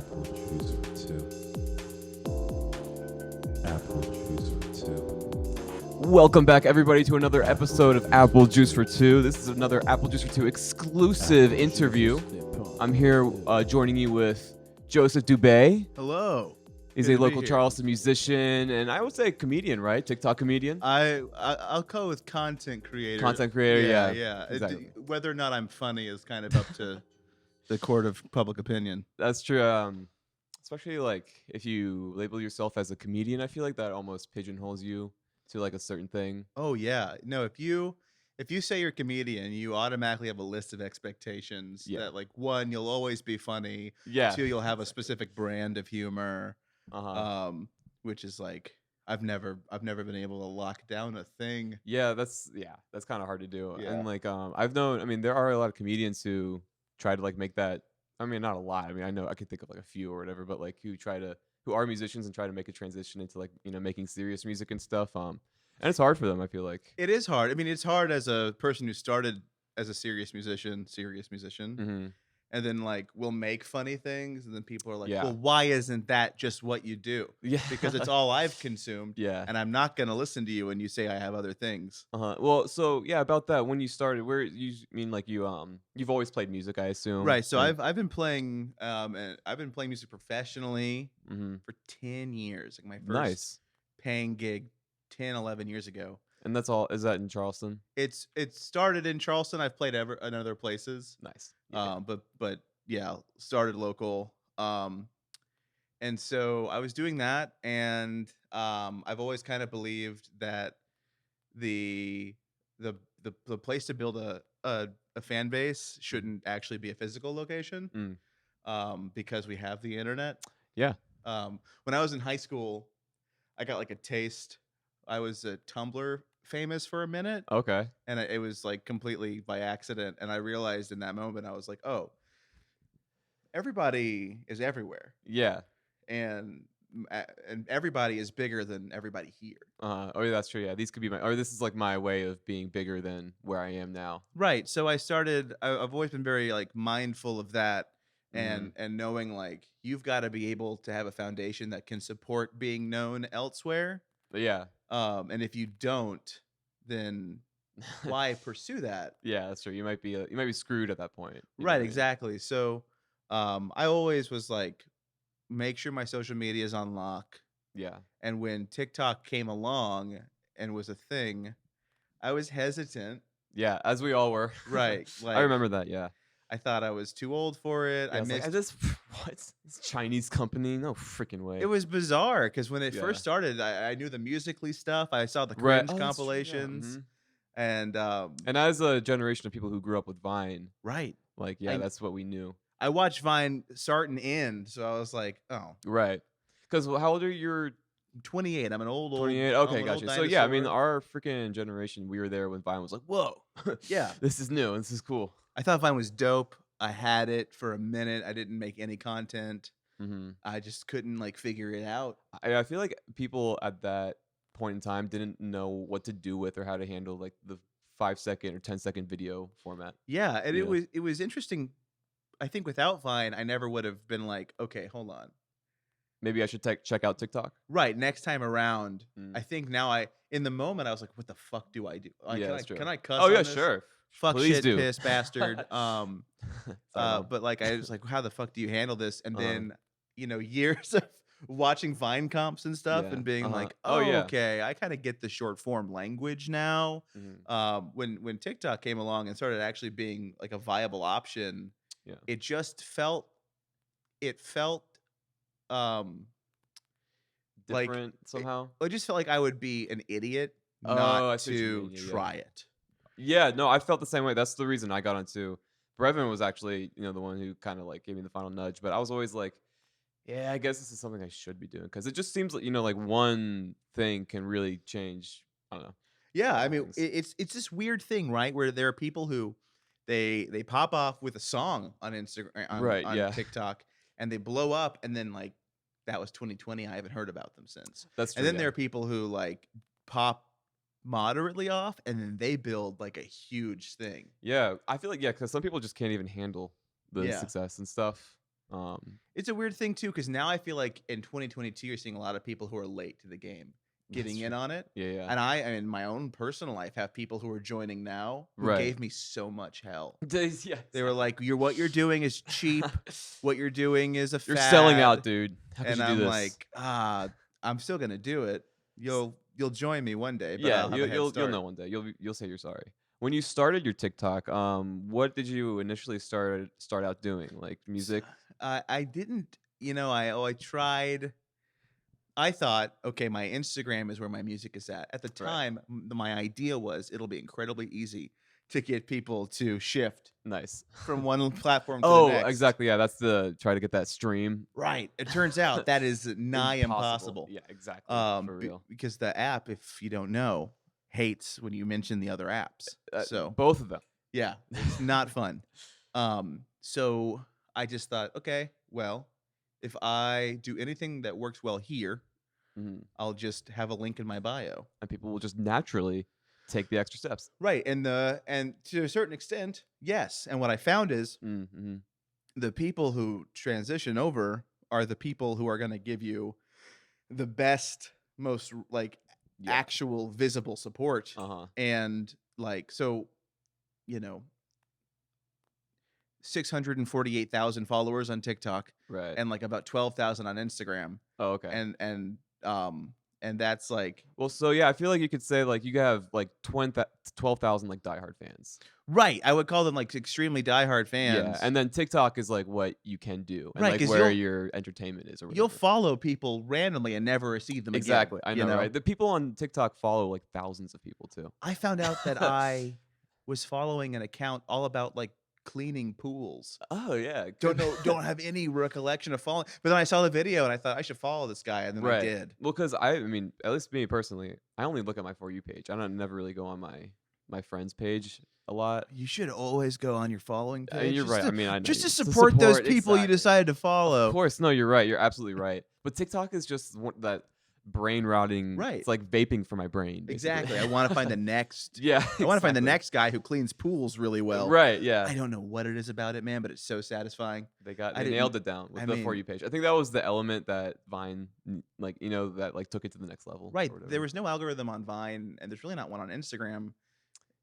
Apple juice for two. Apple juice for two. Welcome back, everybody, to another episode of Apple Juice for Two. This is another Apple Juice for Two exclusive interview. I'm here joining you with Joseph Dubay. Hello. He's Good a to be local here. Charleston musician, and I would say comedian, right? TikTok comedian. I'll go with content creator. Content creator, yeah. Yeah. Exactly. Whether or not I'm funny is kind of up to the court of public opinion. That's true. Especially like if you label yourself as a comedian, I feel like that almost pigeonholes you to like a certain thing. Oh yeah. No, if you say you're a comedian, you automatically have a list of expectations that, like, one, you'll always be funny. Yeah. Two, you'll have a specific brand of humor. Which is like I've never been able to lock down a thing. Yeah, that's kind of hard to do. Yeah. And like I've known, I mean, there are a lot of comedians who try to like make that. I mean, not a lot. I mean, I know I could think of like a few or whatever, but like who are musicians and try to make a transition into like, you know, making serious music and stuff. And it's hard for them, I feel like. It is hard. I mean, it's hard as a person who started as a serious musician. Mm-hmm. And then like we'll make funny things, and then people are like, Yeah. well, why isn't that just what you do? Yeah. Because it's all I've consumed. Yeah. And I'm not gonna listen to you when you say I have other things. Well, so yeah, about that. When you started, where you mean like you've always played music, I assume. Right. So Like, I've been playing and I've been playing music professionally mhm. for 10 years. Like my first Nice. paying gig 10, 11 years ago. And that's all. Is that in Charleston? It started in Charleston. I've played in other places. Nice. Yeah. But yeah, started local. And so I was doing that, and I've always kind of believed that the place to build a fan base shouldn't actually be a physical location, because we have the internet. Yeah. When I was in high school, I got like a taste. I was a Tumblr famous for a minute, Okay. and it was like completely by accident. And I realized in that moment, I was like, oh, everybody is everywhere, Yeah. and everybody is bigger than everybody here. Oh, yeah, that's true. Yeah, these could be this is like my way of being bigger than where I am now. Right. So I've always been very like mindful of that, and knowing like you've got to be able to have a foundation that can support being known elsewhere. But yeah. And if you don't, then why pursue that? Yeah, that's true. You might be screwed at that point. You know Right, what I mean? exactly. So I always was like, make sure my social media is on lock. Yeah. And when TikTok came along and was a thing, I was hesitant. Yeah, as we all were. Right. Like, I remember that. Yeah. I thought I was too old for it. Yeah, I was like, missed. This Chinese company? No freaking way. It was bizarre because when it Yeah. first started, I knew the Musically stuff. I saw the Right. cringe Oh, that's true, yeah. compilations, Mhm. and And as a generation of people who grew up with Vine, right. like yeah, I- that's what we knew. I watched Vine start and end, so I was like, oh, Right. Because how old are you? You're I'm 28. I'm an old 28. I'm Okay, an gotcha. old So yeah, I mean, dinosaur. our freaking generation, we were there when Vine was like, whoa, Yeah. this is new. This is cool. I thought Vine was dope. I had it for a minute. I didn't make any content. Mm-hmm. I just couldn't like figure it out. I feel like people at that point in time didn't know what to do with or how to handle like the 5-second or 10-second video format. Yeah, and Yeah. it was interesting. I think without Vine, I never would have been like, okay, hold on. Maybe I should check out TikTok. Right, next time around, Mm. I think now in the moment I was like, what the fuck do I do? Like, Yeah, can that's true. can I cuss? Oh on yeah, this? sure. Fuck, Please shit, do. piss, bastard. Sorry, Mom. But like I was like, how the fuck do you handle this? And Uh-huh. then years of watching Vine comps and stuff, Yeah, and being uh-huh. like, Oh, yeah. okay, I kind of get the short form language now. Mhm. When TikTok came along and started actually being like a viable option, Yeah. it just felt like Different somehow. I just felt like I would be an idiot Oh, I not see what you to mean, yeah. try it. Yeah, no, I felt the same way. That's the reason I got onto. Brevin was actually, the one who kind of like gave me the final nudge. But I was always like, yeah, I guess this is something I should be doing because it just seems like like one thing can really change. I don't know. Yeah, I lot mean, of it's this weird thing, right? Where there are people who they pop off with a song on Instagram, Right, on yeah. TikTok, and they blow up, and then like that was 2020. I haven't heard about them since. That's true. And then yeah. there are people who like pop moderately off, and then they build like a huge thing. Yeah, I feel like because some people just can't even handle the Yeah. success and stuff. It's a weird thing too, because now I feel like in 2022 you're seeing a lot of people who are late to the game getting That's in true. on it. Yeah, yeah. And I, in my own personal life, have people who are joining now who Right. gave me so much hell. Yeah, They were like, what you're doing is cheap. What you're doing is a You're fad. selling out, dude. How could And you do I'm this? like, I'm still gonna do it. You'll join me one day, but Yeah, I'll have a head you'll start. know one day. You'll say you're sorry. When you started your TikTok, what did you initially start out doing? Like music? I didn't, I tried. I thought, okay, my Instagram is where my music is at. At the Right. time, my idea was it'll be incredibly easy to get people to shift Nice. from one platform to Oh, the next. exactly. Yeah, that's the try to get that stream. Right. It turns out that is nigh impossible. Yeah, exactly. For real. Because the app, if you don't know, hates when you mention the other apps. So both of them. yeah, it's not fun. So I just thought, okay, well, if I do anything that works well here, Mhm. I'll just have a link in my bio. And people will just naturally take the extra steps. Right. And to a certain extent, yes. And what I found is Mm-hmm. the people who transition over are the people who are going to give you the best, most like Yeah. actual visible support. Uh-huh. And like, so, 648,000 followers on TikTok, Right. and like about 12,000 on Instagram. Oh, okay. And that's like, Well, so yeah, I feel like you could say like you have like 12,000 like diehard fans. right. I would call them like extremely diehard fans. Yeah, and then TikTok is like what you can do, and Right, like 'cause where you'll- your entertainment is, or you'll whatever. follow people randomly and never see them Exactly, again. I know, right? The people on TikTok follow like thousands of people too. I found out that I was following an account all about like cleaning pools. Oh yeah, Don't have any recollection of following. But then I saw the video and I thought I should follow this guy, and then I did. Well, because I mean, at least me personally, I only look at my For You page. I don't never really go on my friends page a lot. You should always go on your following page. You're just right. to- I mean, I know just to to support those support, people you exactly. decided to follow. Of course, no, you're right. You're absolutely right. But TikTok is just that brain rotting. Right. It's like vaping for my brain. Basically. Exactly. I want to find the next. Yeah. I want to find the exactly. next guy who cleans pools really well. Right. Yeah. I don't know what it is about it, man, but it's so satisfying. They I nailed didn't- it down with I the For mean- You page. I think that was the element that Vine, like that like took it to the next level. or Right. whatever. There was no algorithm on Vine, and there's really not one on Instagram.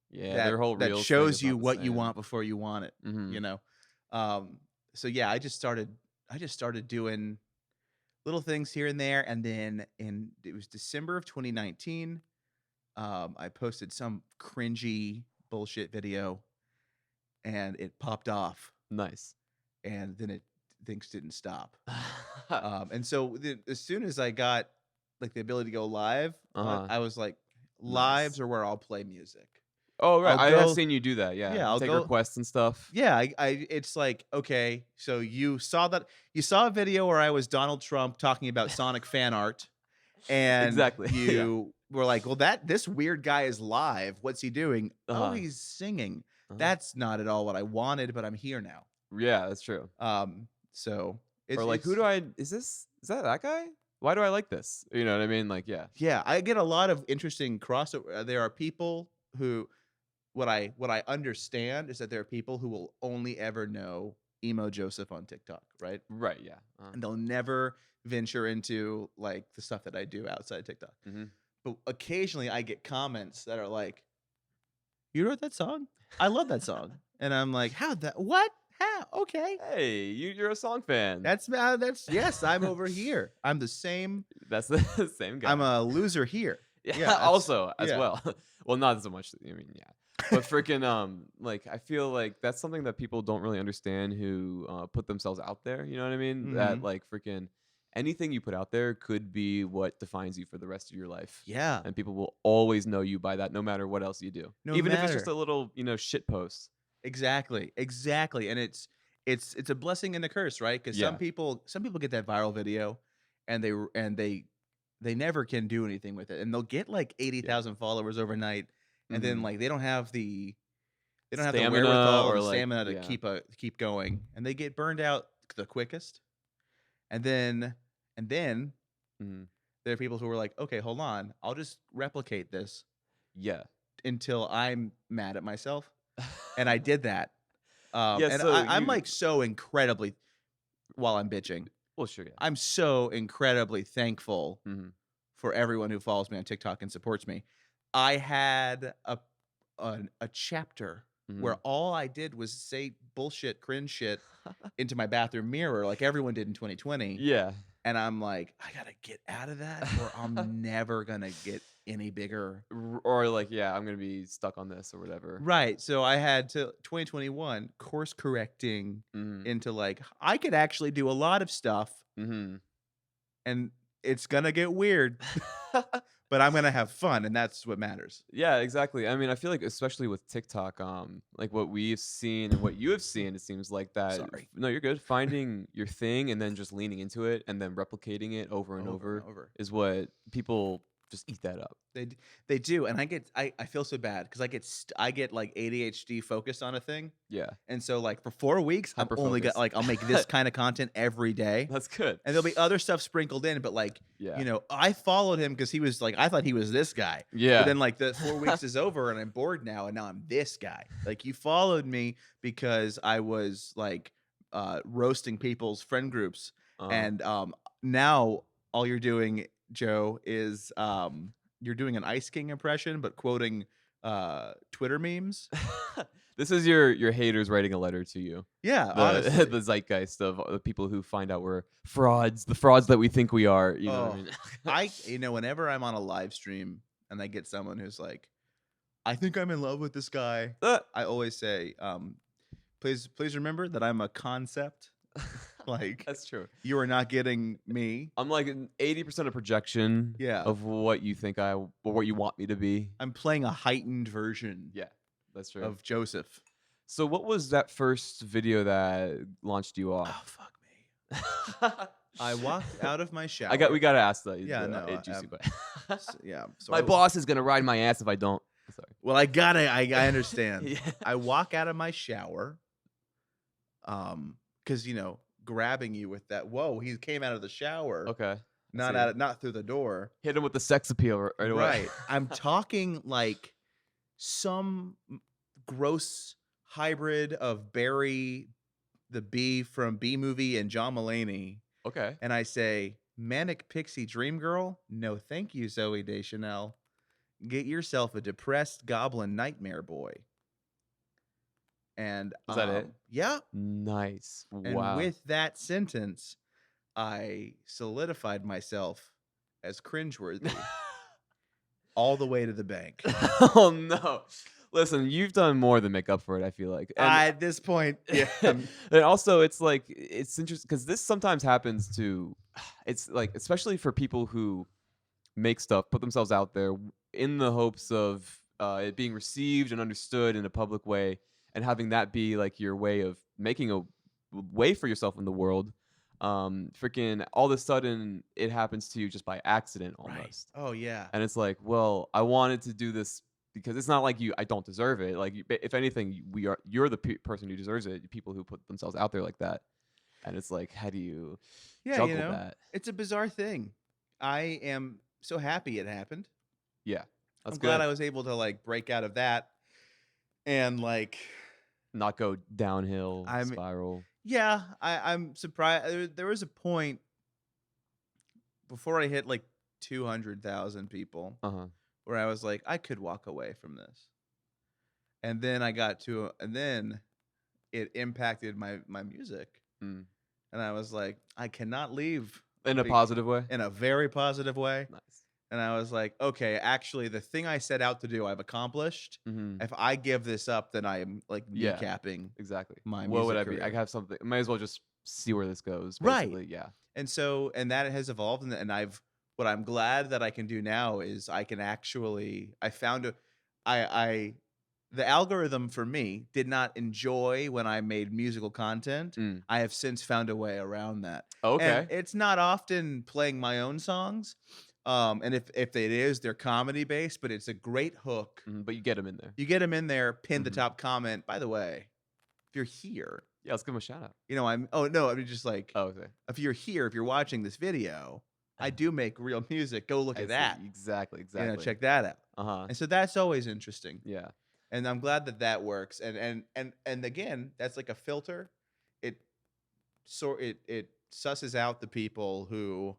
Yeah. that, their whole that Reels thing shows is you not the what you same. want before you want it. Mhm. So yeah, I just started doing little things here and there, and then it was December of 2019. I posted some cringy bullshit video, and it popped off, Nice. and then things didn't stop. And so as soon as I got like the ability to go live, I was like, lives are where I'll play music. Oh right, I'll I have go- seen you do that. Yeah. Yeah, I'll take go- requests and stuff. Yeah, it's like, okay, so you saw a video where I was Donald Trump talking about Sonic fan art, and Exactly, yeah. you were like, well, this weird guy is live. What's he doing? Oh, Uh-huh. he's singing. Uh-huh. That's not at all what I wanted, but I'm here now. Yeah, that's true. So it's Or like, who do I? Is that guy? Why do I like this? You know what I mean? Like, yeah. Yeah, I get a lot of interesting crossover. There are people who, what I understand is that there are people who will only ever know Emo Joseph on TikTok, right? Right. Yeah. And they'll never venture into like the stuff that I do outside TikTok. Mhm. But occasionally I get comments that are like, "You wrote that song? I love that song." And I'm like, "How that? What? How? Okay." Hey, you're a song fan. That's yes, I'm over here. I'm the same. That's the same guy. I'm a loser here. Yeah, that's- also as yeah. well. Well, not so much. I mean, yeah. But freaking like I feel like that's something that people don't really understand who put themselves out there. You know what I mean? That Mhm. like freaking anything you put out there could be what defines you for the rest of your life. Yeah. And people will always know you by that, no matter what else you do. No Even if it's just matter. a little, shit post. Exactly. And it's a blessing and a curse, right? Because Yeah. some people get that viral video, and they never can do anything with it, and they'll get like 80,000 followers overnight, and then Mhm. like they don't have the Stamina wherewithal or, or like, stamina to yeah. keep going, and they get burned out the quickest. And then Mhm. there are people who are like, okay, hold on, I'll just replicate this Yeah. until I'm mad at myself. And I did that. Yeah, And so I'm you- like so incredibly while I'm bitching. Well, sure, yeah. I'm so incredibly thankful Mhm. for everyone who follows me on TikTok and supports me. I had a chapter where Mhm. all I did was say bullshit, cringe shit into my bathroom mirror like everyone did in 2020. Yeah. And I'm like, I gotta get out of that, or I'm never gonna get any bigger. Or like, yeah, I'm gonna be stuck on this or whatever. Right. So I had to 2021 course correcting Mhm. into like I could actually do a lot of stuff, Mhm. and it's gonna get weird, but I'm gonna have fun, and that's what matters. Yeah, exactly. I mean, I feel like especially with TikTok, like what we've seen and what you have seen, it seems like that. Sorry. No, you're good. Finding your thing and then just leaning into it and then replicating it over and Over and over over. is what people just eat that up. They do, and I feel so bad because I get like ADHD focused on a thing, Yeah, and so like for 4 weeks I'm hyper only got focus. like I'll make this kind of content every day, That's good. and there'll be other stuff sprinkled in, but like Yeah, I followed him because he was like I thought he was this guy, but yeah. then like the 4 weeks is over and I'm bored now, and now I'm this guy. Like you followed me because I was like roasting people's friend groups, Uh-huh. and now all you're doing, Joe, is you're doing an Ice King impression, but quoting Twitter memes. This is your haters writing a letter to you. Yeah, The honestly. the zeitgeist of the people who find out we're frauds, the frauds that we think we are. You know what I Oh, mean? whenever I'm on a live stream and I get someone who's like, I think I'm in love with this guy, Uh, I always say, please remember that I'm a concept. Like That's true. you are not getting me. I'm like an 80% of projection Yeah. of what you think or what you want me to be. I'm playing a heightened version Yeah, that's true. of Joseph. So what was that first video that launched you Oh, off? fuck me. I walked out of my shower. We gotta ask that. Yeah, no, juicy question. yeah. So My boss is gonna ride my ass if I don't. Sorry. Well, I understand. Yeah. I walk out of my shower, because grabbing you with that. Whoa, he came out of the shower, Okay. not through the door. Hit him with the sex appeal right away. Right. I'm talking like some gross hybrid of Barry the Bee from Bee Movie and John Mulaney, Okay. and I say, "Manic Pixie Dream Girl? No, thank you, Zoe Deschanel. Get yourself a depressed goblin nightmare boy." And Is that it? Yeah. Nice. And Wow. with that sentence, I solidified myself as cringeworthy all the way to the bank. Oh no. Listen, you've done more than make up for it, I feel like. And At this point, yeah. and also it's like it's interesting because this sometimes happens to it's like especially for people who make stuff, put themselves out there in the hopes of it being received and understood in a public way, and having that be like your way of making a way for yourself in the world. Freaking all of a sudden it happens to you just by accident Right. almost. Oh, yeah. And it's like, well, I wanted to do this because it's not like I don't deserve it. Like, if anything, you're the person who deserves it. People who put themselves out there like that, and it's like, how do you Yeah, juggle that? it's a bizarre thing. I am so happy it happened. Yeah, that's I'm good. glad I was able to like break out of that and like Not go downhill I'm- spiral. yeah, I'm surprised. There was a point before I hit like 200,000 people Uh huh. where I was like, I could walk away from this. And then and then it impacted my music. Mm. And I was like, I cannot leave In a Be- positive way. in a very positive way. Nice. And I was like, okay, actually, the thing I set out to do, I've accomplished. Mm-hmm. If I give this up, then I am like Yeah. kneecapping. Exactly. My What would music I be? I career. have something. Might as well just see where this goes. Right. Basically. Yeah. And so, and that has evolved. And what I'm glad that I can do now is I can actually, the algorithm for me did not enjoy when I made musical content. Mm. I have since found a way around that. Okay. And it's not often playing my own songs. And if it is, they're comedy based, but it's a great hook. Mhm, but you get them in there. You get them in there, pin the Mhm. top comment. By the way, if you're here, Yeah. Let's give them a shout out. I mean, just like, Oh, okay. if you're here, if you're watching this video, I do make real music. Go look I at see. that. Exactly. Exactly. Check that out. Uh huh. And so that's always interesting. Yeah. And I'm glad that works. And again, that's like a filter. It it susses out the people who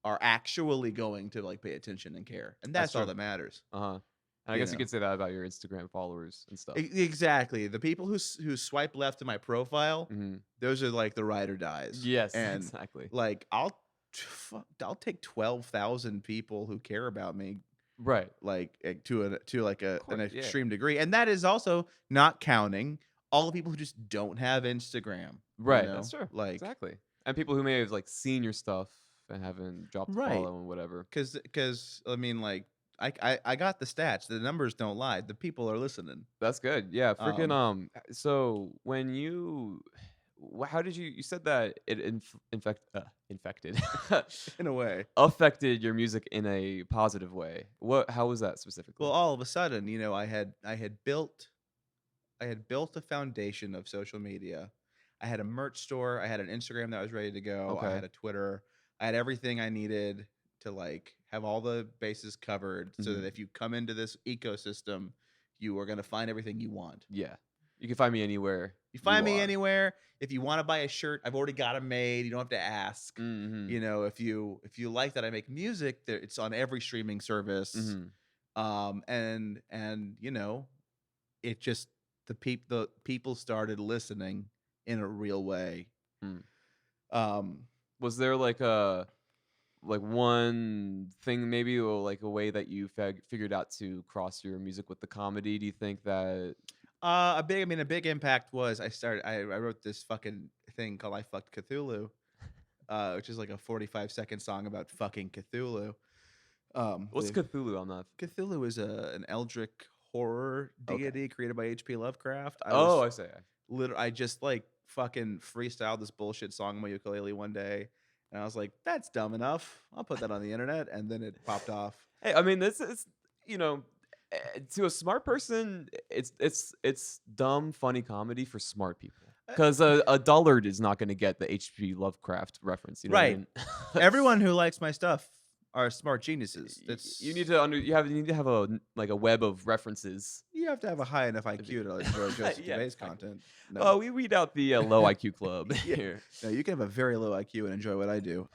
are actually going to like pay attention and care, and That's that's all true. that matters. Uh-huh. And I You guess you know, could say that about your Instagram followers and stuff. exactly. The people who swipe left to my profile, Hmm. those are like the ride or dies. Yes, And exactly. like I'll take 12,000 people who care about me Right. like to like Of an course, yeah. extreme degree, and that is also not counting all the people who just don't have Instagram. Right. That's true. Like Exactly. And people who may have like seen your stuff and haven't dropped a right, follow and whatever. because I mean like I got the stats. The numbers don't lie. The people are listening. That's good. Yeah. Freaking So when how did you said that it infected In a way. affected your music in a positive way? How was that specifically? Well, all of a sudden, I had built a foundation of social media. I had a merch store. I had an Instagram that was ready to go. I Okay. had a Twitter. I had everything I needed to like have all the bases covered, so that Mhm. if you come into this ecosystem, you are going to find everything you want. Yeah. You can find me anywhere. You find me are. anywhere. If you want to buy a shirt, I've already got them made. You don't have to ask. Mm-hmm. If you like that I make music, there it's on every streaming service. Mm-hmm. And it just the people started listening in a real way. Mm. Um, Was there like one thing maybe, or like a way that you figured out to cross your music with the comedy? Do you think that? a big impact was I wrote this fucking thing called I Fucked Cthulhu, which is like a 45-second song about fucking Cthulhu. What's Cthulhu? I'm not. Cthulhu is an eldritch horror Okay. deity created by H.P. Lovecraft. I say. I just like fucking freestyled this bullshit song on my ukulele one day, and I was like, "That's dumb enough. I'll put that on the internet," and then it popped off. Hey, I mean, this is to a smart person, it's dumb, funny comedy for smart people. Because a dullard is not going to get the H.P. Lovecraft reference. You know Right. what I mean? Everyone who likes my stuff are smart geniuses. You need to you need to have a web of references. You have to have a high enough IQ to enjoy Joseph Yeah, Dubay's exactly. content. Oh, we weed out the low IQ club Yeah. here. No, you can have a very low IQ and enjoy what I do.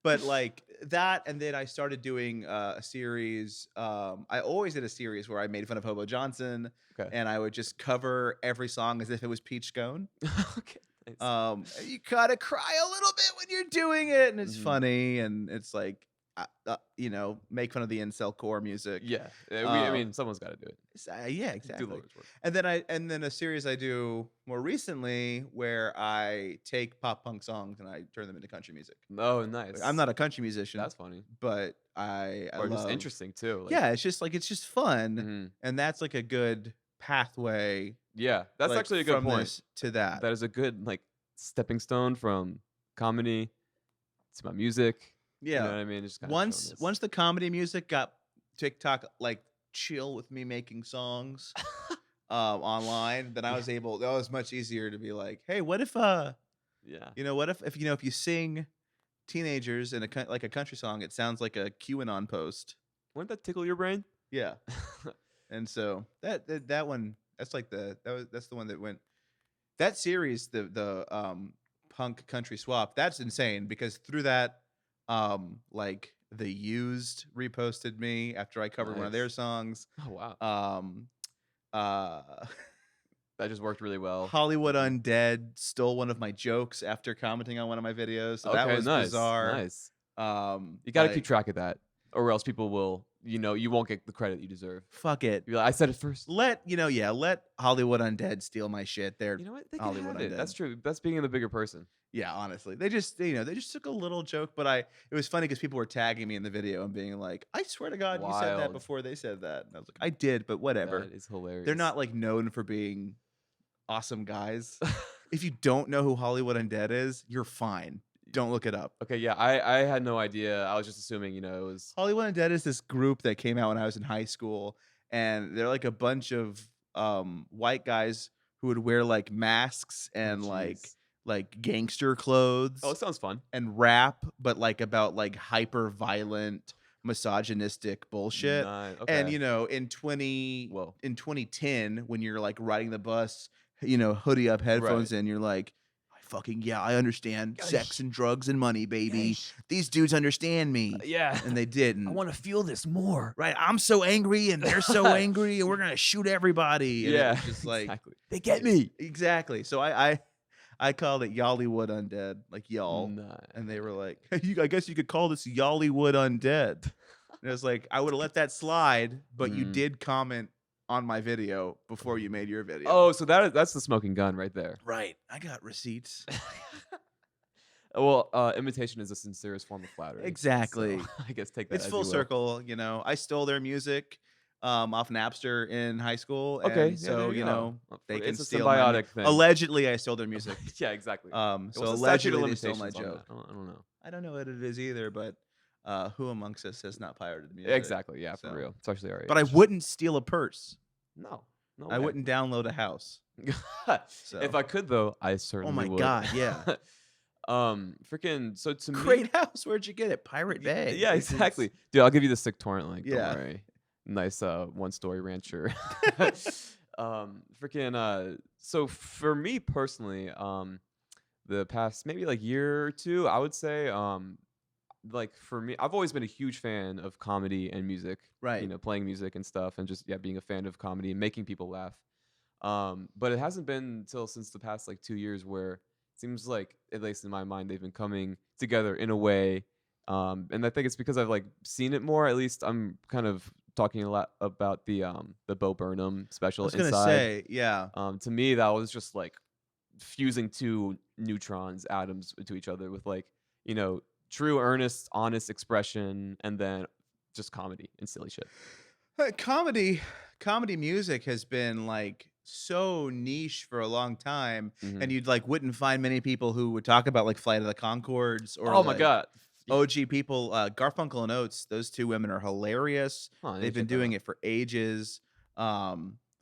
But like that, and then I started doing a series. I always did a series where I made fun of Hobo Johnson, Okay. and I would just cover every song as if it was Peach Scone. Okay. Nice. You gotta cry a little bit when you're doing it, and it's Mhm. funny, and it's like, make fun of the incel core music. Yeah. I Um, mean, someone's got to do it. Yeah, Do exactly. the Lord's work. And then a series I do more recently where I take pop punk songs and I turn them into country music. Oh, nice. I'm not a country musician, That's funny. but I Or just love, interesting too. Like, yeah, it's just fun, mhm. and that's like a good pathway. Yeah. That's like, actually a good from point. this to that. That is a good stepping stone from comedy to my music. Yeah. You know what I mean? Just kinda once showing this. once the comedy music got TikTok like chill with me making songs online, then I was able. That was much easier to be like, hey, what if Yeah. what if you sing teenagers in like a country song, it sounds like a QAnon post. Wouldn't that tickle your brain? Yeah. And so that one, that's the one that went. That series, the punk country swap, that's insane because through that, like The Used reposted me after I covered one of their Nice. songs. Oh wow. That just worked really well. Hollywood Undead stole one of my jokes after commenting on one of my videos, so that Okay, was nice. bizarre. Nice. You got to like, keep track of that, or else people will, you won't get the credit you deserve. Fuck it. You're like, I said it first. Let Hollywood Undead steal my shit. They're You know what? They can Hollywood have it. Undead. That's true. That's being the bigger person. Yeah, honestly, they just took a little joke, but it was funny because people were tagging me in the video and being like, "I swear to God, you said that Wild. before they said that." And I was like, "I did, but whatever." That is hilarious. They're not like known for being awesome guys. If you don't know who Hollywood Undead is, you're fine. Don't look it up. Okay, yeah, I had no idea. I was just assuming, it was. Hollywood Undead is this group that came out when I was in high school, and they're like a bunch of white guys who would wear like masks and Jeez. like gangster clothes. Oh, it sounds fun. And rap, but like about like hyper violent, misogynistic bullshit. Nice. Okay. And in Whoa. 2010, when you're like riding the bus, hoodie up, headphones in, you're like, I I understand sex Yeesh. and drugs and money, baby. Yeesh. These dudes understand me. Yeah. And they didn't. I want to feel this more. Right, I'm so angry and they're so angry and we're gonna shoot everybody. And it Yeah. was just like Exactly. They get me. exactly. So I called it Yollywood Undead, like y'all. Nah. And they were like, I guess you could call this Yollywood Undead. And it was like, I would have let that slide, but you did comment on my video before you made your video. Oh, so that's the smoking gun right there. Right. I got receipts. Well, imitation is the sincerest form of flattery. Exactly. So, I guess take that. It's as full you will. circle, I stole their music off Napster in high school. Okay. And so, there you go. they can It's a steal my symbiotic thing. Allegedly, I stole their music. Yeah, exactly. So What's the statute of allegedly they stole my limitations on joke. that? I don't know. I don't know what it is either, but who amongst us has not pirated music? Exactly. Yeah, for So. real. Especially our age. But I wouldn't steal a purse. No. I way. wouldn't download a house. So. If I could, though, I certainly Oh my would. God, yeah. Freaking. So to me, Great house. Where'd you get it? Pirate Bay. yeah, It's- exactly. Dude, I'll give you the sick torrent link. Yeah. Don't worry. Nice one-story rancher. Freaking. So for me personally, the past maybe like year or two, I would say, like for me, I've always been a huge fan of comedy and music. Right. Playing music and stuff, and just being a fan of comedy and making people laugh. But it hasn't been until since the past like 2 years where it seems like, at least in my mind, they've been coming together in a way. And I think it's because I've like seen it more. At least I'm kind of talking a lot about the Bo Burnham I special was gonna Inside. say, yeah. To me, that was just like fusing two neutrons, atoms to each other with like, true, earnest, honest expression, and then just comedy and silly shit. Comedy music has been like so niche for a long time, and you'd like wouldn't find many people who would talk about like Flight of the Conchords or Oh my like, god. OG people. Garfunkel and Oates, those two women are hilarious. Huh, I need They've to been check that doing out. it for ages.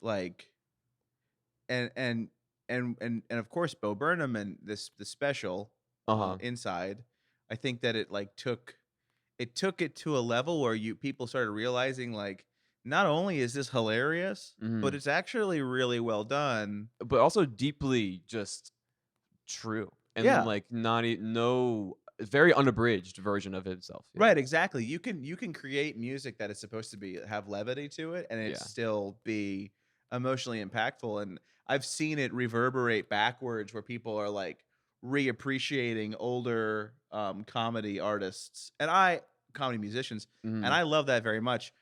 Like, and of course Bo Burnham and the special Uh-huh. Inside. I think that it like took it to a level where people started realizing like not only is this hilarious, but it's actually really well done. But also deeply just true. And Yeah. like no very unabridged version of himself. Right, exactly. You can create music that is supposed to have levity to it, and it Yeah. still be emotionally impactful. And I've seen it reverberate backwards, where people are like reappreciating older comedy artists and comedy musicians, Mhm. and I love that very much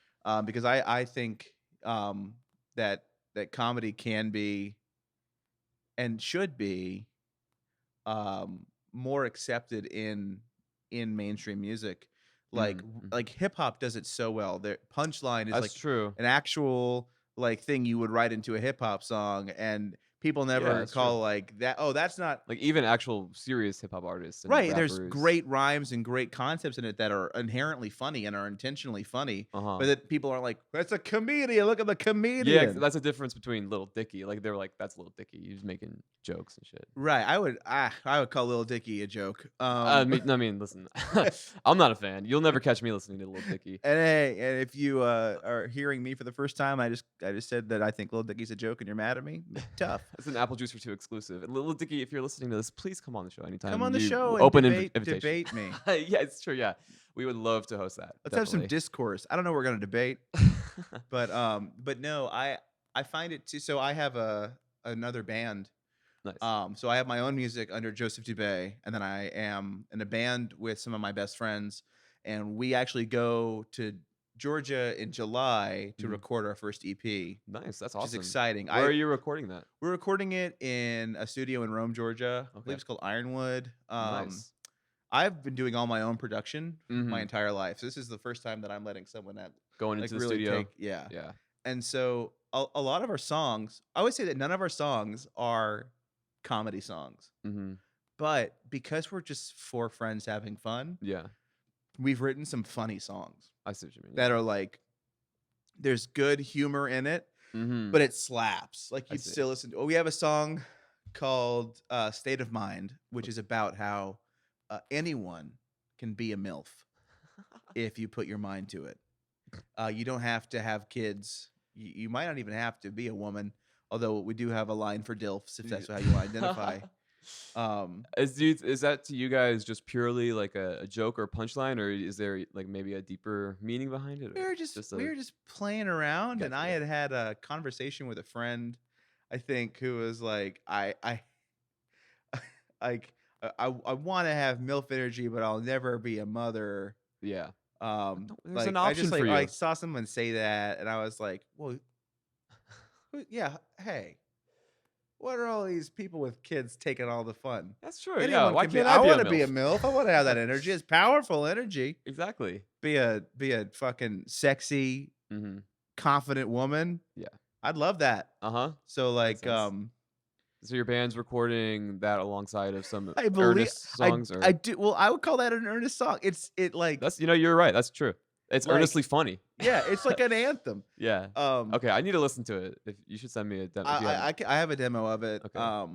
because I think that comedy can be and should be more accepted in mainstream music. Like like hip hop does it so well. Their punchline is That's like true. an actual like thing you would write into a hip hop song, and people never that's call true. like that. Oh, that's not Like even actual serious hip hop artists and right. There's rappers. great rhymes and great concepts in it that are inherently funny and are intentionally funny, Uh-huh. but that people aren't like, that's a comedian. Look at the comedian. Yeah, that's a difference between Little Dicky. Like they're like, that's Little Dicky. He's making jokes and shit. Right. I would call Lil Dicky a joke. I mean, listen, I'm not a fan. You'll never catch me listening to Little Dicky. And hey, and if you are hearing me for the first time, I just said that I think Lil Dicky's a joke, and you're mad at me. Tough. It's an Apple Juice for Two exclusive. And Little Dicky, if you're listening to this, please come on the show anytime. Come on the you show and open debate invitation. me. Yeah, it's true. Yeah, we would love to host that. Let's have some definitely. discourse. I don't know what we're gonna debate, but no, I find it too. So I have another band. Nice. So I have my own music under Joseph Dubay, and then I am in a band with some of my best friends, and we actually go to Georgia in July to record our first EP. Nice. That's Which is awesome. exciting. Where are you recording that? We're recording it in a studio in Rome, Georgia. I Okay. believe it's called Ironwood. Nice. I've been doing all my own production my Mhm. entire life, so this is the first time that I'm letting someone that Going like into the really studio. yeah. And so a lot of our songs, I would say that none of our songs are comedy songs, Mm-hmm. but because we're just four friends having fun, Yeah. we've written some funny songs I see what you mean. that are like, there's good humor in it, Mm-hmm. but it slaps. Like I you'd see. still listen to. We have a song called "State of Mind," which is about how anyone can be a MILF if you put your mind to it. You don't have to have kids. You might not even have to be a woman. Although we do have a line for DILFs if that's how you identify. Is that to you guys just purely like a joke or punchline, or is there like maybe a deeper meaning behind it, we or were just just we a were just playing around, and I gotcha? had a conversation with a friend, I think, who was like, I like I want to have MILF energy, but I'll never be a mother. Yeah. Don't, there's an Like I option just for like I you. saw someone say that, and I was like, well, yeah, hey, what are all these people with kids taking all the fun? That's true. Yeah. Anyone Why can be. can't I I be a want to be a MILF? MILF. I want to have that energy. It's powerful energy. Exactly. Be a fucking sexy, Mm-hmm. confident woman. Yeah. I'd love that. Uh-huh. So Makes like sense. So your band's recording that alongside of some I believe earnest songs, I or do well, I would call that an earnest song. It like that's you're right. That's true. It's like earnestly funny. yeah, it's like an anthem. Yeah. Um Okay, I need to listen to it. If you should send me a demo if you haven't. I have a demo of it. Okay.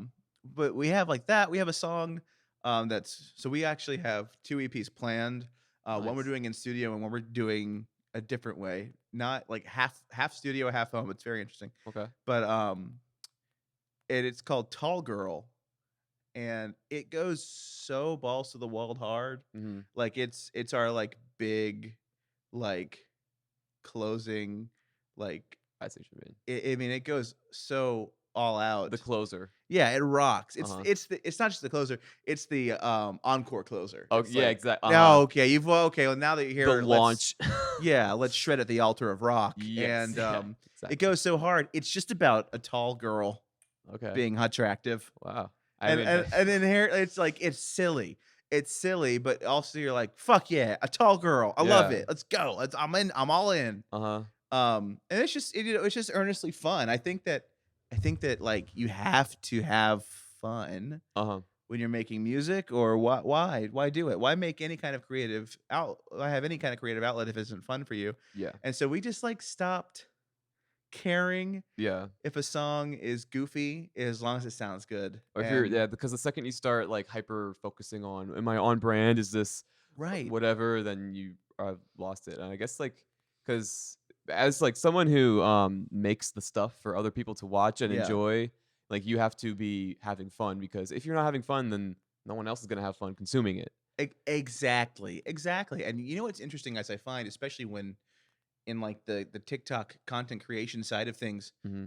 But we have like that. We have a song that's so we actually have 2 EPs planned. One we're Nice. doing in studio and one we're doing a different way. Not like half studio, half home. It's very interesting. Okay. But it's called Tall Girl, and it goes so balls to the wall hard. Mm-hmm. Like it's our like big like closing like I see what you mean. I mean it goes so all out. The closer. Yeah, it rocks. Uh-huh. It's not just the closer, it's the encore closer. Oh It's yeah, like, exactly. no, okay, well now that you're The here, launch. let's shred at the altar of rock. Yes. And Yeah, it exactly. goes so hard. It's just about a tall girl Okay. being attractive. Wow. And mean, and inherently it's like it's silly. It's silly, but also you're like, fuck yeah, a tall girl. I love Yeah. it. Let's go. I'm all in. Uh-huh. And it's just it's just earnestly fun. I think that like you have to have fun Uh-huh. when you're making music, or why do it? Why make any kind of creative out? Why have any kind of creative outlet if it isn't fun for you? Yeah. And so we just like stopped caring Yeah. if a song is goofy as long as it sounds good. Or if you're And because the second you start like hyper focusing on am I on brand, is this right. whatever, then you lost it. And I guess like because as like someone who makes the stuff for other people to watch and Yeah. enjoy, like you have to be having fun, because if you're not having fun, then no one else is gonna have fun consuming it. Exactly. And you know what's interesting, as I find, especially when in like the TikTok content creation side of things, Mm-hmm.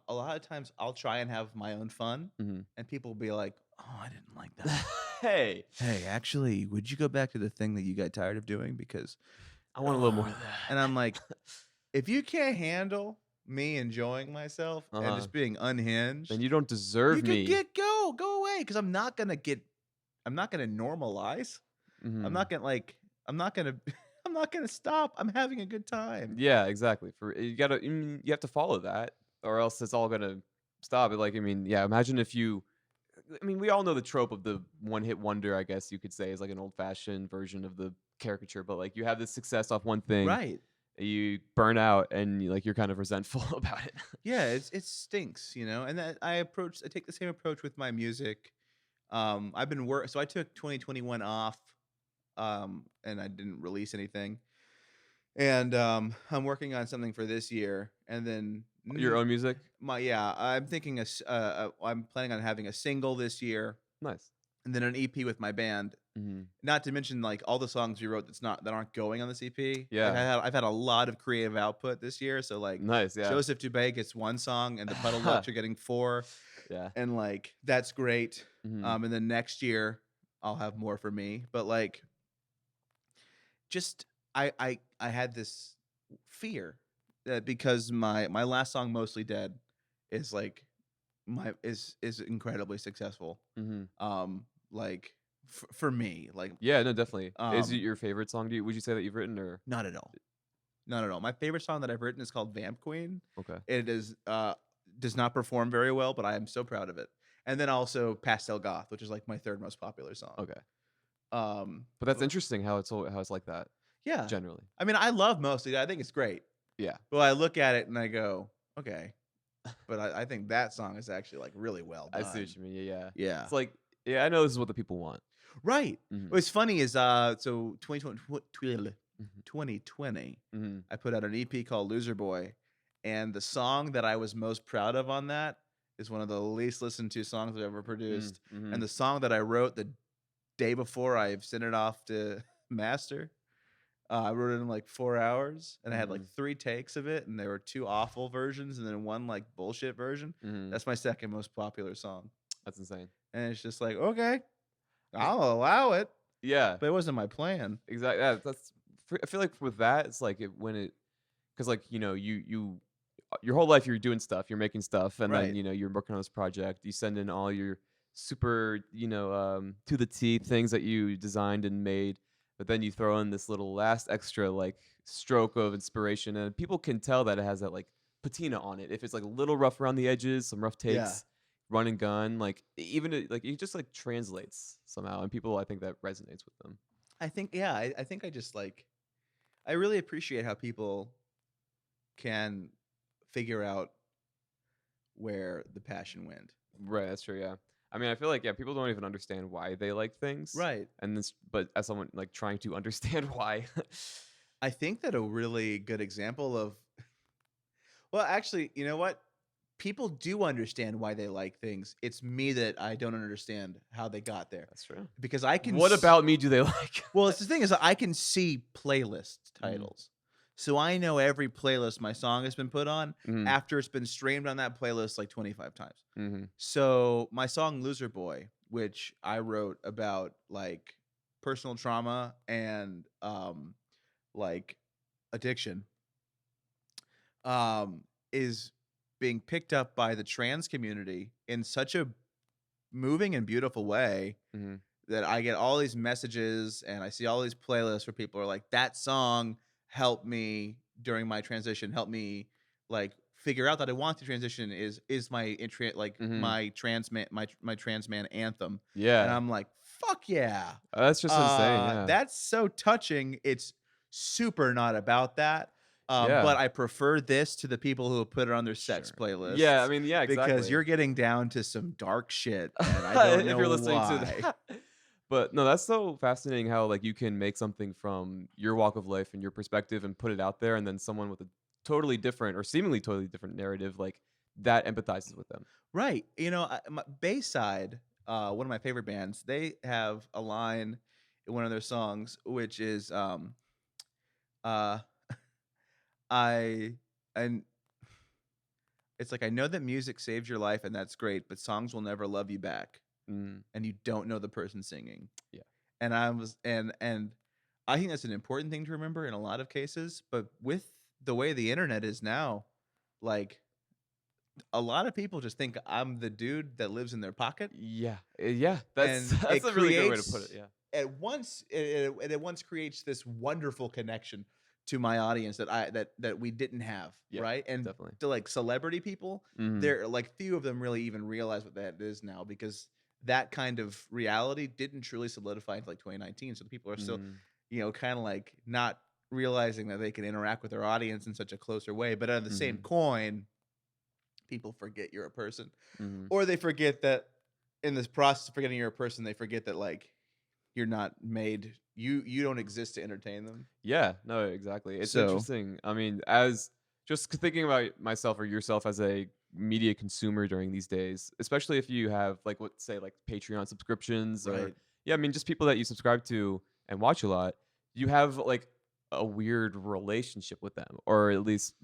a lot of times I'll try and have my own fun, Mm-hmm. and people will be like, "Oh, I didn't like that." Hey, Hey, actually, would you go back to the thing that you got tired of doing? Because I want a little more of that. and I'm like, if you can't handle me enjoying myself and Uh-huh. just being unhinged, Then you don't deserve you me. can go away, because I'm not gonna normalize. Mhm. I'm not gonna I'm not gonna stop. I'm having a good time. Yeah, exactly. For you gotta, you have to follow that, or else it's all gonna stop. Like, I mean, yeah. Imagine if you, I mean, we all know the trope of the one-hit wonder. I guess you could say is like an old-fashioned version of the caricature. But like, you have this success off one thing, Right. you burn out, and like you're kind of resentful about it. Yeah, it stinks, and that I take the same approach with my music. I've been so I took 2021 off, and I didn't release anything. And I'm working on something for this year, and then Your own music, I'm thinking I'm planning on having a single this year, nice. and then an EP with my band. Mm-hmm. Not to mention like all the songs we wrote that aren't going on this EP. Like, Yeah. I've had a lot of creative output this year. So like Nice, yeah. Joseph Dubay gets 1 song, and the Puddle Ducks are getting 4, Yeah. and like that's great. Mhm. And then next year I'll have more for me. But like, just I had this fear that because my last song, Mostly Dead, is like is incredibly successful. Mhm. Like for me, like Yeah, no, definitely. Is it Um, your favorite song? Would you say that you've written, or not at all. Not at all. My favorite song that I've written is called Vamp Queen. okay? It is does not perform very well, but I am so proud of it. And then also Pastel Goth, which is like my 3rd most popular song. Okay. Um But that's interesting how it's like that yeah. generally. I mean, I love Mostly. I think it's great. Yeah. But I look at it and I go, okay. But I think that song is actually like really well I done. see what you mean. Yeah, yeah. Yeah. It's like, yeah, I know this is what the people want. Right. Mhm. What's funny is so 2020 Mhm. I put out an EP called Loser Boy, and the song that I was most proud of on that is one of the least listened to songs I've ever produced. Mm-hmm. And the song that I wrote the day before I sent it off to master, I wrote it in like 4 hours, and I had like 3 takes of it, and there were 2 awful versions and then 1 like bullshit version. Mm-hmm. That's my second most popular song. That's insane. And it's just like, okay, I'll allow it, Yeah, but it wasn't my plan. exactly. Yeah, I feel like with that, it's like because like you your whole life you're doing stuff, you're making stuff, and Right. then you're working on this project. You send in all your super to the T things that you designed and made, but then you throw in this little last extra like stroke of inspiration, and people can tell that it has that like patina on it. If it's like a little rough around the edges, some rough takes. Yeah. Run and gun, like even like it just like translates somehow, and people I think that resonates with them. I think, yeah, I think I just like, I really appreciate how people can figure out where the passion went. Right, that's true. Yeah, I mean, I feel like people don't even understand why they like things, Right. and this, but as someone like trying to understand why, I think that a really good example of, well, actually, you know what? People do understand why they like things. It's me that I don't understand how they got there. that's true. Because I can. What about me do they like? Well, it's the thing is, I can see playlist titles, so I know every playlist my song has been put on after it's been streamed on that playlist like 25 times. Mm-hmm. So my song "Loser Boy," which I wrote about like personal trauma and like addiction, is being picked up by the trans community in such a moving and beautiful way that I get all these messages and I see all these playlists where people are like, that song helped me during my transition, helped me like figure out that I want to transition, is my my trans man anthem. Yeah, And I'm like, fuck yeah. that's just insane. Yeah, That's so touching. It's super not about that. Yeah. But I prefer this to the people who put it on their sex Sure. playlists. Yeah, I mean, yeah, exactly. Because you're getting down to some dark shit, and I don't know if you're listening why. to that. But no, that's so fascinating how like you can make something from your walk of life and your perspective and put it out there, and then someone with a totally different or seemingly totally different narrative like that empathizes with them. Right. Bayside, one of my favorite bands, they have a line in one of their songs, which is and it's like, I know that music saves your life and that's great, but songs will never love you back. And you don't know the person singing. Yeah. And I think that's an important thing to remember in a lot of cases, but with the way the internet is now, like a lot of people just think I'm the dude that lives in their pocket. Yeah, yeah, that's And that's a really good way to put it. Yeah, At once, it once creates this wonderful connection to my audience that we didn't have, Yeah, right? And definitely. to like celebrity people, they're like few of them really even realize what that is now, because that kind of reality didn't truly solidify until like 2019. So the people are still, kind of like not realizing that they can interact with their audience in such a closer way. But on the same coin, people forget you're a person, or they forget that in this process of forgetting you're a person, they forget that like you're not made, you don't exist to entertain them. Yeah, no, exactly. It's So- interesting. I mean, as just thinking about myself or yourself as a media consumer during these days, especially if you have like say like Patreon subscriptions or Right. I mean just people that you subscribe to and watch a lot, you have like a weird relationship with them, or at least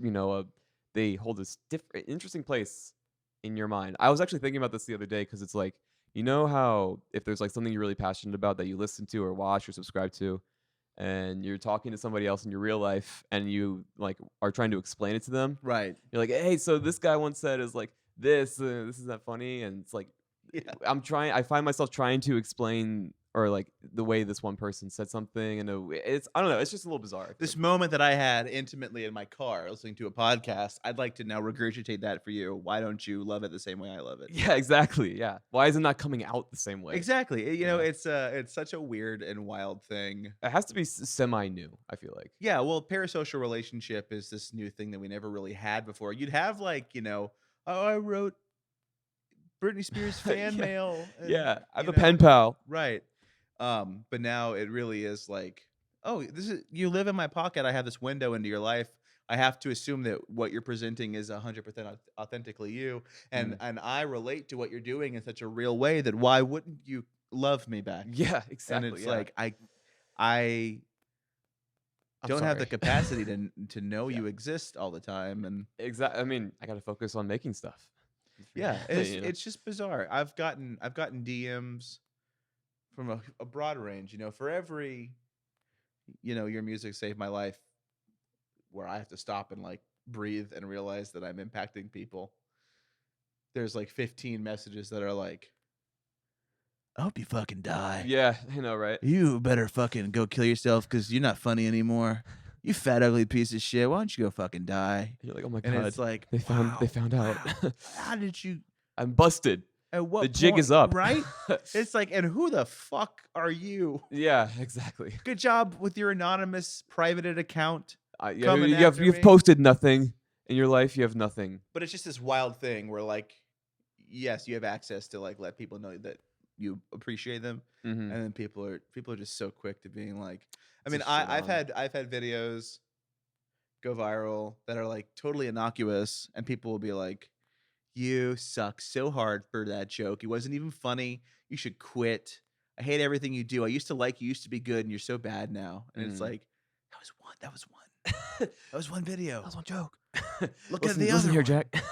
they hold this different interesting place in your mind. I was actually thinking about this the other day because it's like, how if there's like something you're really passionate about that you listen to or watch or subscribe to, and you're talking to somebody else in your real life and you like are trying to explain it to them, Right. you're like, hey, so this guy once said is like this is not funny, and it's like Yeah. I find myself trying to explain or like the way this one person said something, and I don't know, it's just a little bizarre. This moment that I had intimately in my car listening to a podcast, I'd like to now regurgitate that for you. Why don't you love it the same way I love it? Yeah, exactly. Yeah, why is it not coming out the same way? Exactly. Yeah. It's such a weird and wild thing. It has to be semi new, I feel like. Yeah, well, parasocial relationship is this new thing that we never really had before. You'd have like, oh, I wrote Britney Spears fan Yeah. mail. and, Yeah, I have you a pen pal. Right. But now it really is like, oh, you live in my pocket. I have this window into your life. I have to assume that what you're presenting is 100% authentically you, and Mm. and I relate to what you're doing in such a real way that why wouldn't you love me back? Yeah, And exactly. it's Yeah. like I I'm don't have the sorry. capacity to know Yeah. you exist all the time, and Exactly. I mean, I got to focus on making stuff. yeah, it's You know. it's just bizarre. I've gotten DMs from a broad range. For every your music saved my life, where I have to stop and like breathe and realize that I'm impacting people. There's like 15 messages that are like, I hope you fucking die. Yeah, I know, right? You better fucking go kill yourself because you're not funny anymore. You fat ugly piece of shit. Why don't you go fucking die? You're like, oh my And god, it's like, they found out. wow. How did you? I'm busted. At what The jig point? is up. Right? It's like, and who the fuck are you? Yeah, exactly. Good job with your anonymous privated account. Yeah, Coming after you've me. posted nothing in your life. You have nothing. But it's just this wild thing where like, yes, you have access to like let people know that you appreciate them, Mm-hmm. and then people are just so quick to being like, I To mean, shit I've on. had videos go viral that are like totally innocuous, and people will be like, you suck so hard for that joke. It wasn't even funny. You should quit. I hate everything you do. I used to like you, used to be good, and you're so bad now. And it's like, that was one. That was one video. That was one joke. Look listen, at the listen other here, one. Jack.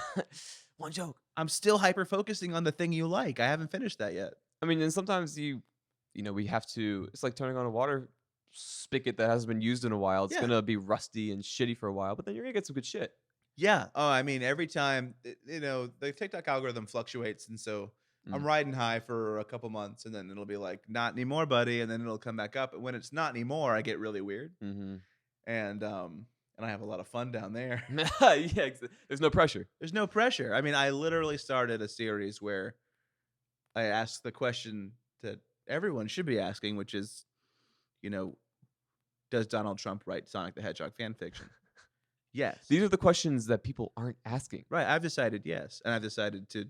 One joke. I'm still hyper focusing on the thing you like. I haven't finished that yet. I mean, and sometimes we have to. It's like turning on a water spigot that hasn't been used in a while. It's Yeah. gonna be rusty and shitty for a while, but then you're gonna get some good shit. Yeah. Oh, I mean, every time, the TikTok algorithm fluctuates. And so I'm riding high for a couple months, and then it'll be like, not anymore, buddy. And then it'll come back up. And when it's not anymore, I get really weird. Mm-hmm. And I have a lot of fun down there. Yeah, there's no pressure. There's no pressure. I mean, I literally started a series where I asked the question that everyone should be asking, which is, does Donald Trump write Sonic the Hedgehog fan fiction? Yes. These are the questions that people aren't asking Right. I've decided yes. And I've decided to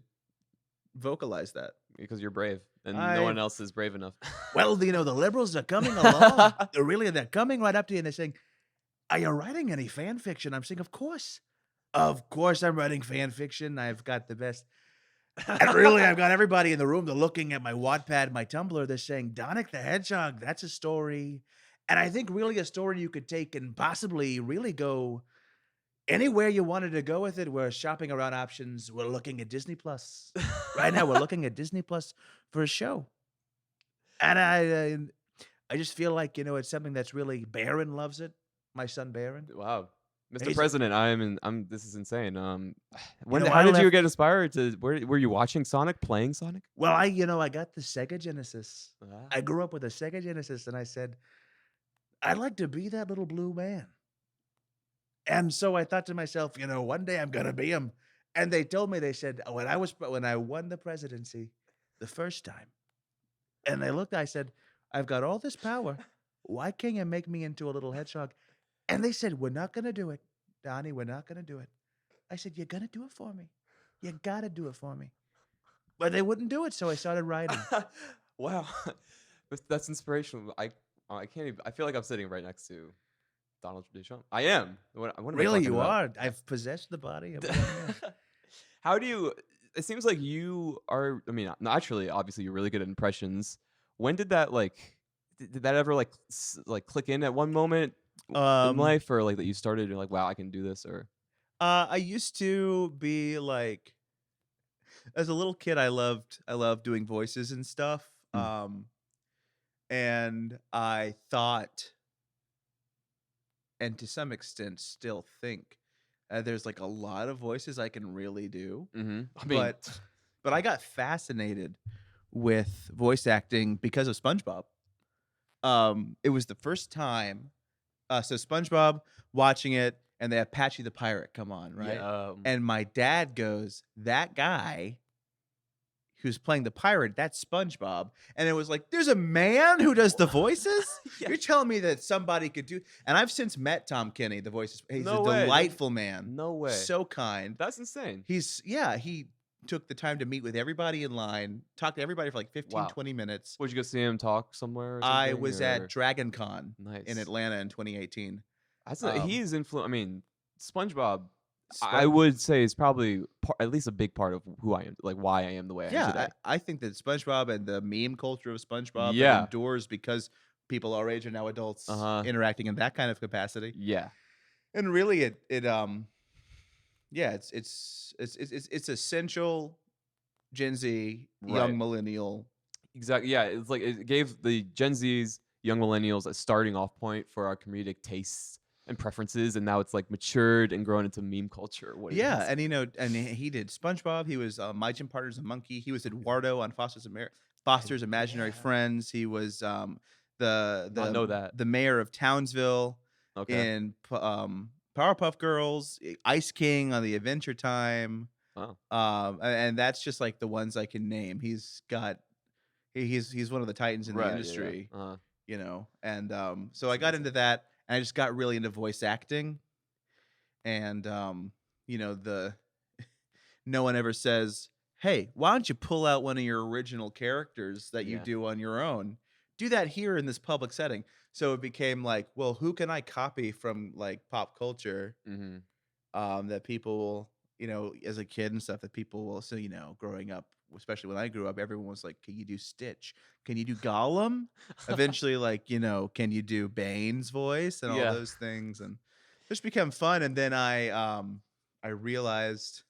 vocalize that. because you're brave, and no one I- else is brave enough. Well, the liberals are coming along. They're coming right up to you and they're saying, are you writing any fan fiction? I'm saying, of course. Of course I'm writing fan fiction. I've got the best. And really, I've got everybody in the room. They're looking at my Wattpad, my Tumblr. They're saying, Sonic the Hedgehog, that's a story. And I think really a story you could take and possibly really go anywhere you wanted to go with it. We're shopping around options. We're looking at Disney Plus. Right now, we're looking at Disney Plus for a show. And I just feel like, it's something that's really, Barron loves it. My son Barron. Wow, Mr. He's- President, this is insane. When know, how I did you left- get inspired to? Were you watching Sonic, playing Sonic? Well, I got the Sega Genesis. Ah. I grew up with a Sega Genesis, and I said, I'd like to be that little blue man. And so I thought to myself, one day I'm gonna be him. And they told me, they said, when I won the presidency the first time, and they looked, I said, I've got all this power. Why can't you make me into a little hedgehog? And they said, we're not gonna do it, Donnie. We're not gonna do it. I said, you're gonna do it for me. You gotta do it for me. But they wouldn't do it, so I started writing. Wow, that's inspirational. I can't even. I feel like I'm sitting right next to Donald J. Trump. I am. What am I Really, talking you about? are. I've possessed the body of a young man. How do you? It seems like you are. I mean, naturally, obviously, you're really good at impressions. When did that Did that ever click in at one moment in life, or like that you started? You're like, wow, I can do this, or I used to be like, as a little kid, I loved doing voices and stuff. And I thought, and to some extent still think, there's like a lot of voices I can really do. mm-hmm. I mean, But I got fascinated with voice acting because of SpongeBob. It was the first time. So SpongeBob, watching it, and they have Patchy the Pirate come on, right? yeah, And my dad goes, that guy who's playing the pirate, that's SpongeBob. And it was like, there's a man who does the voices? Yeah. You're telling me that somebody could do. And I've since met Tom Kenny, the voices. He's No a way. delightful man. no way. So kind. That's insane. He took the time to meet with everybody in line, talk to everybody for like 15, Wow. 20 minutes. Would you go see him talk somewhere? Or I something, was or- at Dragon Con nice in Atlanta in 2018. That's Um, he's influenced. I mean, SpongeBob, I Spon- would say is probably at least a big part of who I am, like why I am the way I am yeah, today. I think that SpongeBob and the meme culture of SpongeBob that Yeah. endures because people our age are now adults Uh-huh. interacting in that kind of capacity. Yeah. And really, yeah, it's essential Gen Z, young Right. millennial. Exactly. Yeah. It's like it gave the Gen Zs, young millennials, a starting off point for our comedic tastes and preferences, and now it's like matured and grown into meme culture. What it Yeah, is. and and he did SpongeBob. He was My Gym Partner's a Monkey. He was Eduardo on Foster's Imaginary Yeah. Friends. He was Not know that. the mayor of Townsville Okay. in Powerpuff Girls, Ice King on the Adventure Time. Wow. And that's just like the ones I can name. He's one of the titans in the Right. industry, Yeah. Uh-huh. you know. And so That's I got amazing. into that, and I just got really into voice acting. And the no one ever says, "Hey, why don't you pull out one of your original characters that you Yeah. do on your own? Do that here in this public setting." So it became like, well, who can I copy from like pop culture Mm-hmm. that people will, as a kid and stuff that people will. So growing up, especially when I grew up, everyone was like, "Can you do Stitch? Can you do Gollum?" Eventually, like, can you do Bane's voice and all Yeah. those things, and just become fun. And then I realized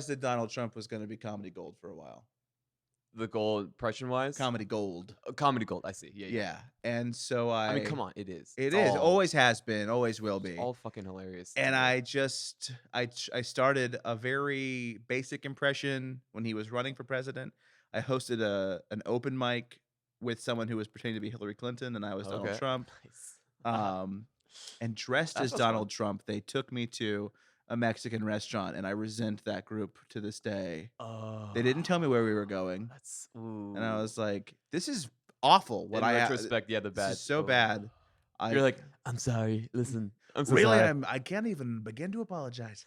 that Donald Trump was going to be comedy gold for a while. The goal impression wise. Comedy gold. Comedy gold. I see. Yeah. Yeah. And so I mean, come on. It is. it It's is, all, always has been, always will be. all fucking hilarious. And to me. I started a very basic impression when he was running for president. I hosted an open mic with someone who was pretending to be Hillary Clinton, and I was Donald Okay. Trump. Nice. And dressed That as sounds Donald Trump, they took me to a Mexican restaurant, and I resent that group to this day. They didn't tell me where we were going, That's and I ooh. was like, "This is awful." What In I retrospect, yeah, the this bad. is so oh. bad. You're like, I'm sorry. Listen, I'm so Really, sorry. I can't even begin to apologize.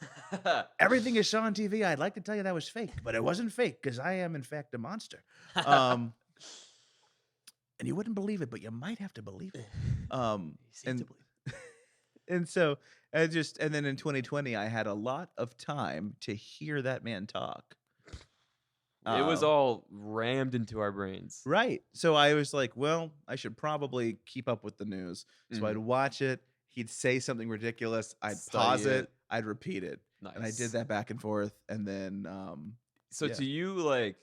Everything you saw on TV, I'd like to tell you that was fake, but it wasn't fake because I am in fact a monster. And you wouldn't believe it, but you might have to believe it. And and so and then in 2020, I had a lot of time to hear that man talk. It was Um, all rammed into our brains. Right. So I was like, well, I should probably keep up with the news. So I'd Mhm. watch it. He'd say something ridiculous. I'd Study pause it. it. I'd repeat it. And I Nice. did that back and forth. And then, So yeah. to you, like,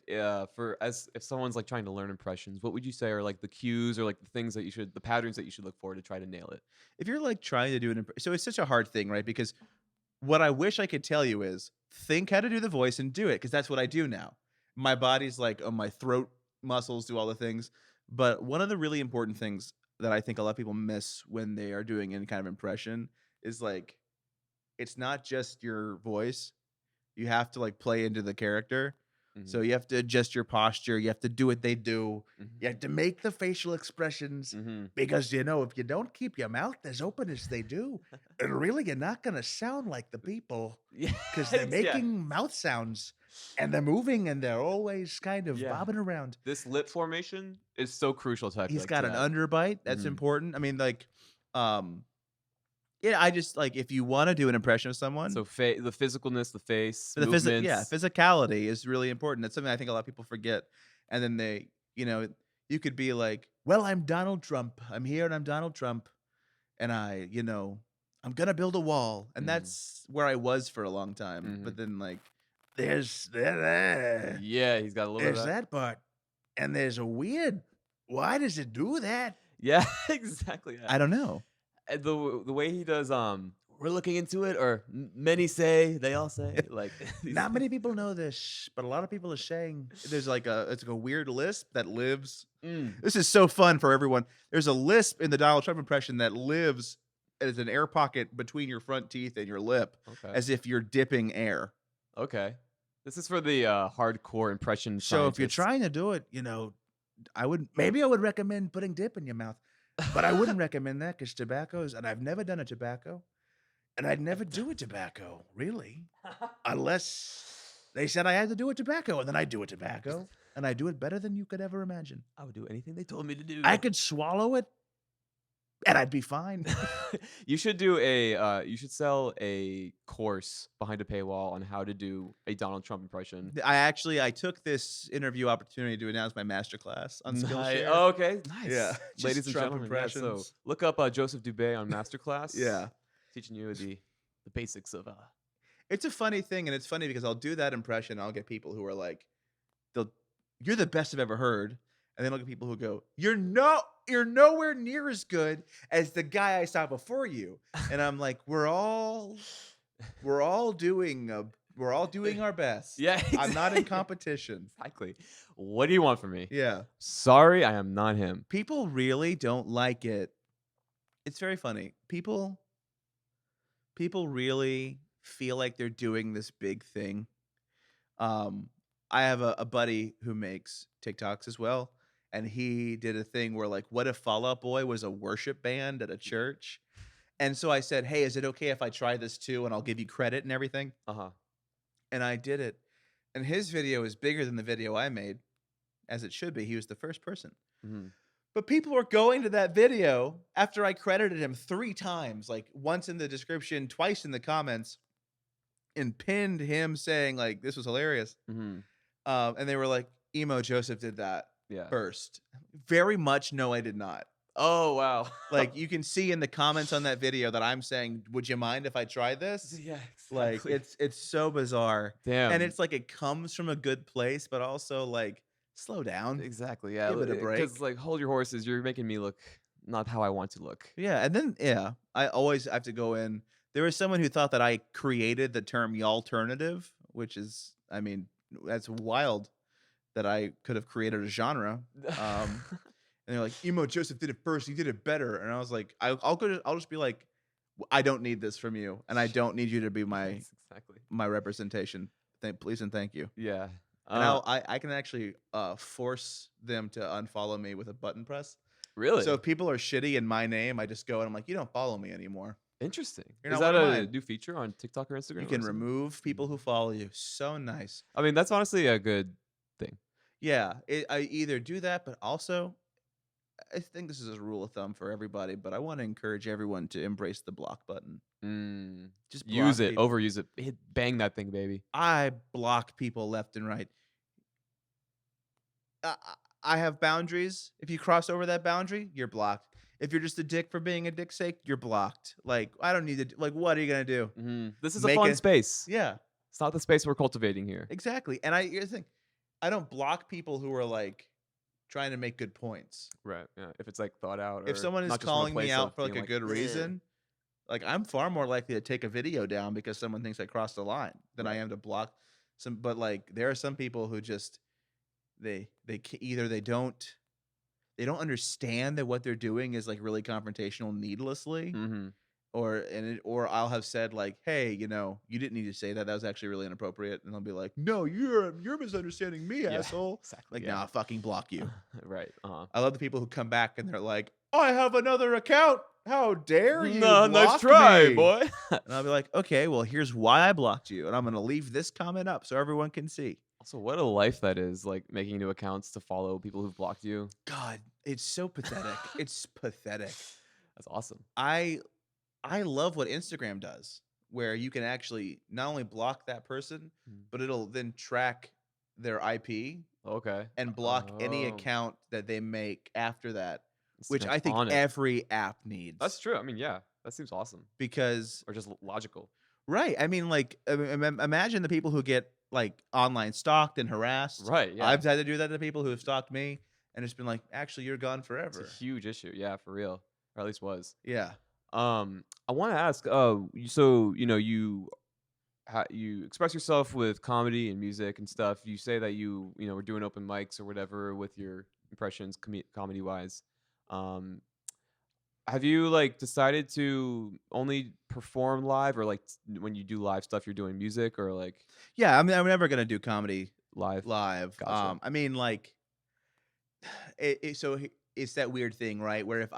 for as if someone's like trying to learn impressions, what would you say are like the cues or like the things that the patterns that you should look for to try to nail it? If you're like trying to do so it's such a hard thing, right? Because what I wish I could tell you is think how to do the voice and do it. Because that's what I do now. My body's like, oh, my throat muscles do all the things. But one of the really important things that I think a lot of people miss when they are doing any kind of impression is like, it's not just your voice. You have to like play into the character. So Mhm. you have to adjust your posture. You have to do what they do. Mhm. You have to make the facial expressions Mhm. because, if you don't keep your mouth as open as they do, really, you're not going to sound like the people Yeah. because they're Yeah. making mouth sounds and they're moving and they're always kind of Yeah. bobbing around. This lip formation is so crucial to He's like got to an that. underbite. That's Mhm. important. I mean, like, yeah, I just like if you want to do an impression of someone, So the physicalness, the face, the movements. physicality is really important. That's something I think a lot of people forget. And then you could be like, "Well, I'm Donald Trump. I'm here and I'm Donald Trump, and I'm gonna build a wall." And Mhm. that's where I was for a long time. Mhm. But then like, there's Yeah, he's got a little bit of that. that part, and there's a weird. Why does it do that? Yeah, exactly. Yeah. I don't know. And the way he does we're looking into it, or many say, they all say, like these- Not many people know this, but a lot of people are saying there's it's like a weird lisp that lives. Mm, This is so fun for everyone. There's a lisp in the Donald Trump impression that lives as an air pocket between your front teeth and your lip, okay. as if you're dipping air. Okay. This is for the hardcore impression So if you're scientists. trying to do it, I would recommend putting dip in your mouth, but I wouldn't recommend that because tobacco's, and I've never done a tobacco, and I'd never do a tobacco really, unless they said I had to do a tobacco, and then I do a tobacco, and I do it better than you could ever imagine. I would do anything they told me to do. I could swallow it and I'd be fine. You should do a you should sell a course behind a paywall on how to do a Donald Trump impression. I took this interview opportunity to announce my masterclass on Skillshare. Oh, okay, Yeah, nice. just Ladies and Trump gentlemen, yeah, so impressions. look up Joseph Dubay on Masterclass. Yeah. Teaching you the basics of It's a funny thing, and it's funny because I'll do that impression, and I'll get people who are like, "You're the best I've ever heard," and then I'll get people who go, "You're nowhere near as good as the guy I saw before you," and I'm like, "We're all doing our best. Yeah, I'm not in exactly. competition." Exactly. What do you want from me? Yeah, Sorry, I am not him. people really don't like it. It's very funny. People really feel like they're doing this big thing. I have a buddy who makes TikToks as well, and he did a thing where like, what if Fall Out Boy was a worship band at a church? And so I said, "Hey, is it okay if I try this too, and I'll give you credit and everything?" Uh-huh. And I did it, and his video is bigger than the video I made, as it should be. He was the first person. Hmm. But people were going to that video after I credited him 3 times, like once in the description, twice in the comments, and pinned him saying like this was hilarious. Hmm. And they were like, "Emo Joseph did that Yeah. first." Very much no, I did not. Oh, wow. Like you can see in the comments on that video that I'm saying, "Would you mind if I try this?" Yeah, Like exactly. it's so bizarre. Damn. And it's like it comes from a good place, but also like slow down. exactly, yeah. Give it a break. Because like, hold your horses. You're making me look not how I want to look. Yeah, and then I always have to go in. There was someone who thought that I created the term "y'alternative," which is, I mean, that's wild that I could have created a genre. And they're like, "Emo Joseph did it first. He did it better." And I was like, I'll just be like, "I don't need this from you, and I don't need you to be my Yes, exactly. my representation. Please and thank you." Yeah. And I can actually force them to unfollow me with a button press. Really? So if people are shitty in my name, I just go and I'm like, "You don't follow me anymore." Interesting. You're Is not that one of a mine. new feature on TikTok or Instagram? You or can something? remove people who follow you. So nice. I mean, that's honestly a good thing. Yeah, I either do that, but also I think this is a rule of thumb for everybody, but I want to encourage everyone to embrace the block button. Just block Use it, people. overuse it, bang that thing, baby. I block people left and right. I have boundaries. If you cross over that boundary, you're blocked. If you're just a dick for being a dick's sake, you're blocked. Like, I don't need to. Like, what are you gonna do? This is Make a fun it- space. Yeah, It's not the space we're cultivating here. exactly. And here's the thing: I don't block people who are like trying to make good points. Right. Yeah. If it's like thought out. If or someone is not just from a calling me place out of for like being a good "Eh." reason, like I'm far more likely to take a video down because someone thinks I crossed the line than I Right. am to block some. But like, there are some people who just either they don't understand that what they're doing is like really confrontational needlessly, Mhm. or I'll have said like, "Hey, you didn't need to say that. That was actually really inappropriate." And they'll be like, "No, you're misunderstanding me, Yeah, asshole." exactly. Like, yeah. "Nah, fucking block you." Right. I love the people who come back and they're like, "I have another account. How dare you No, nice block try, me?" boy. And I'll be like, "Okay, well, here's why I blocked you, and I'm gonna leave this comment up so everyone can see." Also, what a life that is, like making new accounts to follow people who've blocked you. God, it's so pathetic. It's pathetic. That's awesome. I love what Instagram does, where you can actually not only block that person, but it'll then track their IP Okay. and block any Oh. account that they make after that, which Instagram's I think on it. every app needs. That's true. I mean, yeah, that seems awesome. Because Or just logical. right, I mean, like, imagine the people who get like online stalked and harassed. Right. Yeah. I've had to do that to people who have stalked me, and it's been like, actually, you're gone It's forever. a huge issue. Yeah, for real. Or at least was. Yeah. I want to ask. So you express yourself with comedy and music and stuff. You say that you were doing open mics or whatever with your impressions, comedy wise. Have you like decided to only perform live, or like when you do live stuff, you're doing music, or like Yeah, I mean, I'm never gonna do comedy live? live. Gotcha. I mean, like, it's that weird thing, right? Where if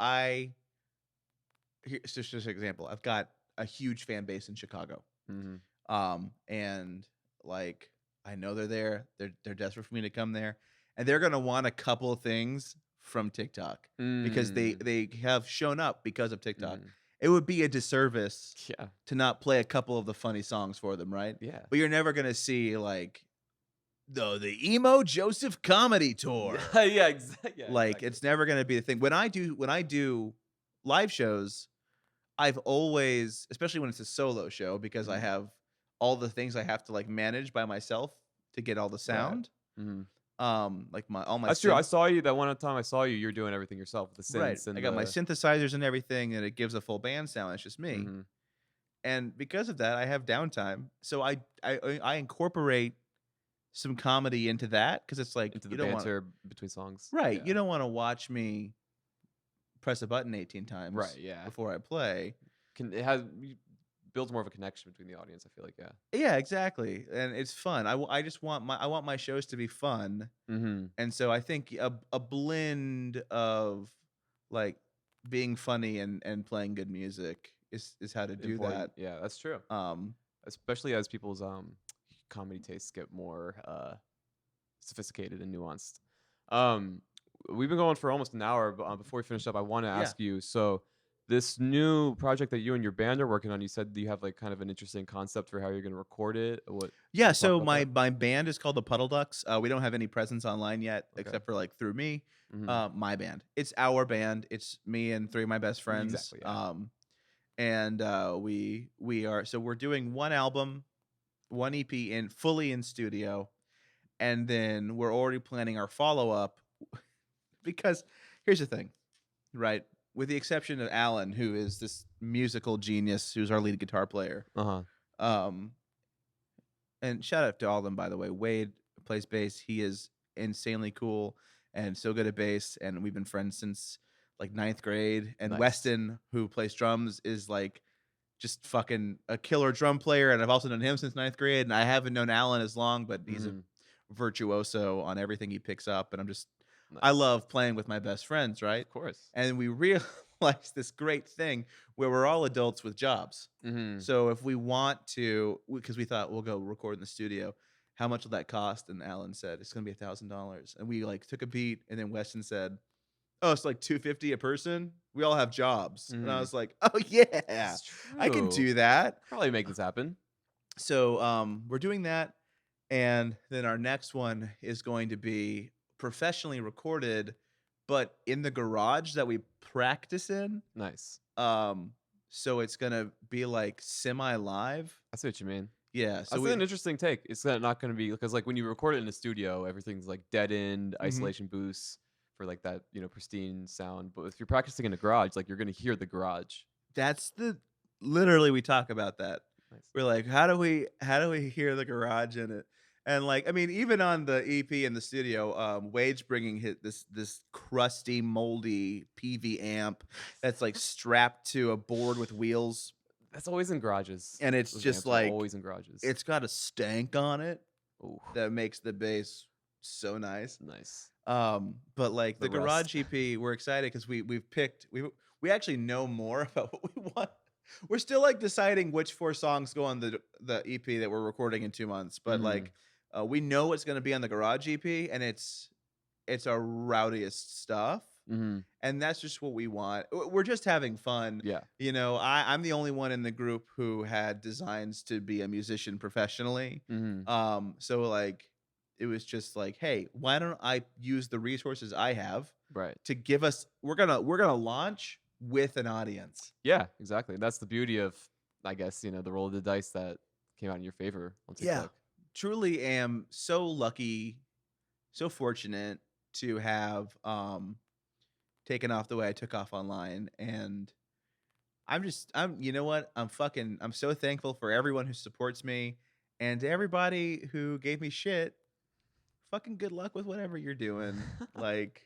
here's just an example. I've got a huge fan base in Chicago, Mm-hmm. and like I know they're there. They're desperate for me to come there, and they're gonna want a couple of things from TikTok because Mm. they have shown up because of TikTok. Mhm. It would be a disservice Yeah. to not play a couple of the funny songs for them, right? Yeah. But you're never gonna see like the emo Joseph comedy tour. Yeah. Yeah. Yeah. Like Exactly. it's never gonna be the thing. When I do live shows, I've always, especially when it's a solo show, because I Mhm. have all the things I have to like manage by myself to get all the Right. sound. Mhm. Like my all my That's true. I synth. saw you that one time I saw you. You're doing everything yourself with the Right. synths and I got my the. synthesizers and everything, and it gives a full band sound. It's just me. Mhm. And because of that, I have downtime. So I incorporate some comedy into that because it's like Into the you don't want banter between songs. right. You Yeah. don't want to watch me press a button 18 Right. times Yeah. before I play. Builds more of a connection between the audience. I feel like. Yeah. Yeah, exactly. And it's fun. I just want my shows to be fun. Mm-hmm. And so I think a blend of like being funny and playing good music is how to do Important. that. Yeah, that's true. Um Especially as people's comedy tastes get more sophisticated and nuanced. Um, we've been going for almost an hour, but before we finish up, I want to yeah. ask you. So, this new project that you and your band are working on, you said you have like kind of an interesting concept for how you're going to record it. What? Yeah, Can you talk so about my that? my band is called the Puddle Ducks. We don't have any presence online yet Okay. except for like through me. Mm-hmm. My band. It's our band. It's me and three of my best friends. Exactly. Yeah. And we are so we're doing one album, one EP in fully in studio, and then we're already planning our follow-up because here's the thing, right? With the exception of Alan, who is this musical genius who's our lead guitar player. Uh huh. Um and shout out to all of them, by the way. Wade plays bass. He is insanely cool and so good at bass, and we've been friends since like ninth grade. And Nice. Weston, who plays drums, is like just fucking a killer drum player, and I've also known him since ninth grade. And I haven't known Alan as long, but he's a Mhm. virtuoso on everything he picks up. And I Nice. love playing with my best friends, right? Of course. And we realized this great thing where we're all adults with jobs. Mm-hmm. So if we want to, because we thought we'll go record in the studio, how much will that cost? And Alan said it's going to be $1,000. And we like took a beat, and then Weston said, "Oh, it's like $250 a person. We all have jobs." And I Mhm. was like, "Oh yeah, It's I can true. do that." Probably make this happen. So we're doing that, and then our next one is going to be professionally recorded, but in the garage that we practice in. Nice. So it's gonna be like semi live. I see what you mean. Yeah. So That's an interesting take. It's not going to be because like when you record it in a studio, everything's like deadened, isolation boosts for like that pristine sound. But if you're practicing in a garage, like you're going to hear the garage. that's literally we talk about that. Nice. We're like, how do we hear the garage in it? And like, I mean, even on the EP in the studio, Wade's bringing this crusty, moldy PV amp that's like strapped to a board with wheels, That's always in garages. and it's Those just amps are like always in garages. it's got a stank on it Ooh, that makes the bass so nice. nice. But like The the garage EP, we're excited because we actually know more about what we want. We're still like deciding which 4 songs go on the EP that we're recording in 2 months, but Mhm. like we know what's going to be on the garage EP, and it's our rowdiest stuff, Mm-hmm. and that's just what we want. We're just having fun. Yeah. You know, I'm the only one in the group who had designs to be a musician professionally. Mm-hmm. So like it was just like, hey, why don't I use the resources I have Right. to give us we're gonna launch with an audience. Yeah, exactly. That's the beauty of, I guess, the roll of the dice that came out in your favor on Yeah. TikTok. Truly am so lucky, so fortunate to have taken off the way I took off online. And you know what? I'm so thankful for everyone who supports me, and to everybody who gave me shit. Fucking good luck with whatever you're doing. Like,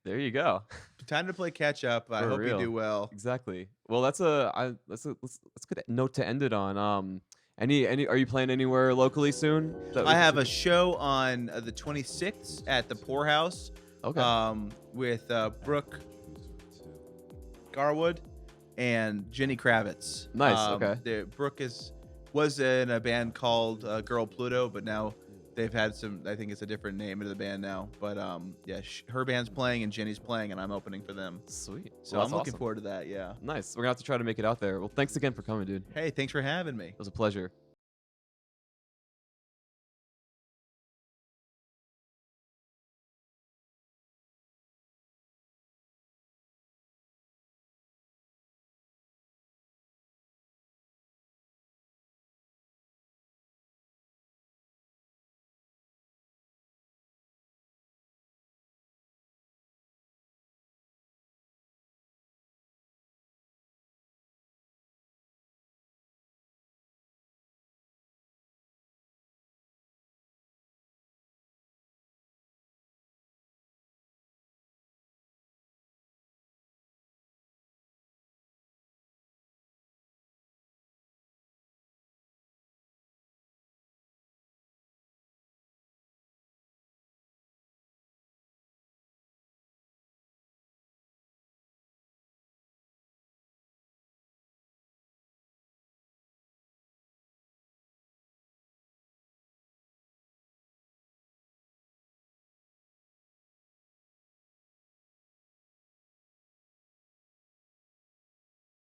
There you go. time to play catch up. I For hope real. you do well. Exactly. Well, that's a good note to end it on. Any are you playing anywhere locally soon? I have a show on the 26th at the Poorhouse. Okay. With Brooke Garwood and Jenny Kravitz. Nice, okay. Brooke was in a band called Girl Pluto, but now they've had some. I think it's a different name into the band now, but yeah, her band's playing and Jenny's playing, and I'm opening for them. Sweet. So Well, I'm that's looking awesome. forward to that. Yeah. Nice. We're gonna have to try to make it out there. Well, thanks again for coming, dude. Hey, thanks for having me. It was a pleasure.